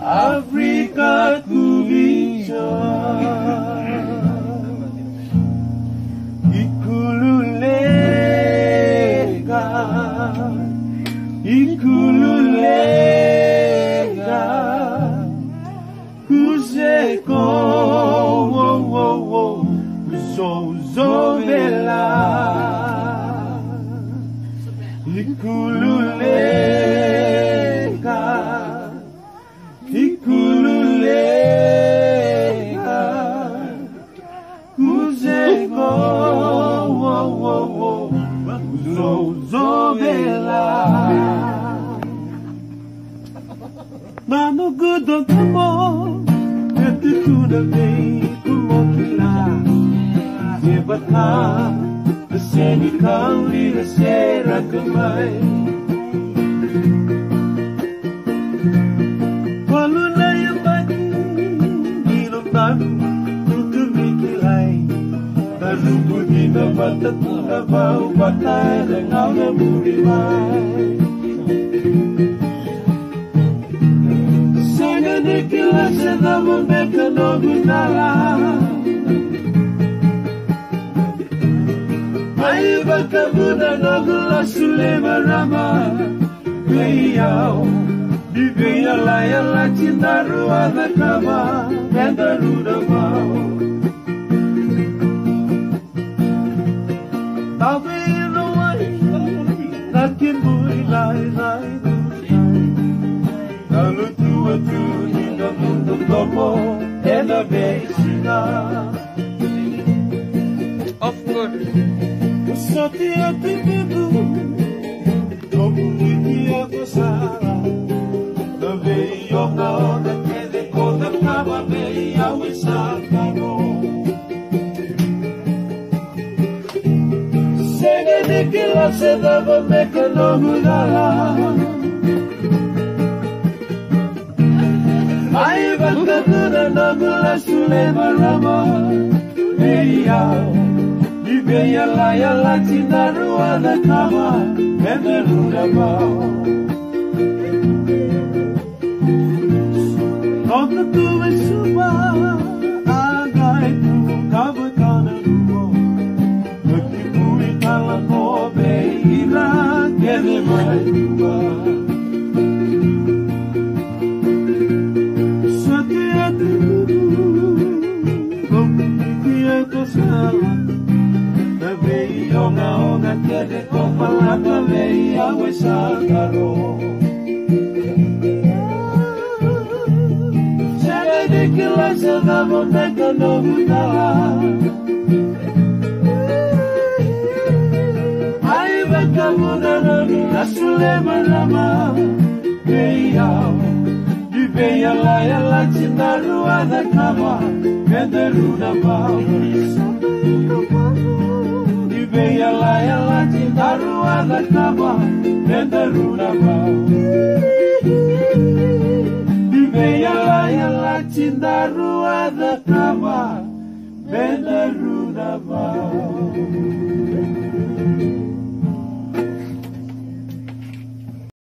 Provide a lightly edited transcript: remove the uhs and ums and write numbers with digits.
Africa kubijawa Ikululega Kuzeko Zozovela Ikululega Kuzeko Zozovela Mano gudo kumo Ketu kuna mei kumokila Sebata Beseni kauli Besera kemai Walu na yung bagi Ilong talu Tutumikilay Nalubudi na batat na bau Batay Lengaw na burimay Nikila seda mumeka no gudala Aiba kabuna no gula sulema rama Gayao Bibiya laya la chindaru ada kama Bendaru da mau Tabi no wai Nakin bui lai lai Lalu tua tu Tomo ela beijina Of course Satia tibibu Como vitia gozara Na veio na onda que de conta Tava veia o isacaro Segue de que la se dava meca no gudala Aiba kaduna nagula sulema rama Beyao Bibeya laya la chindaru ada kama Benderu da bao Kota tuwe suba Agai tu kabakana rumo Makipuri kala ko beira Kede mai ruba Ona que de copa la veía huesa caro Se de que la se daba meca no gustaba Ay beca muna no la sulema rama Veía Viveia la chindaru ada kama Benderu da bao Viveia la chindaru ada kama Benderu da bao Viveia la chindaru ada kama Benderu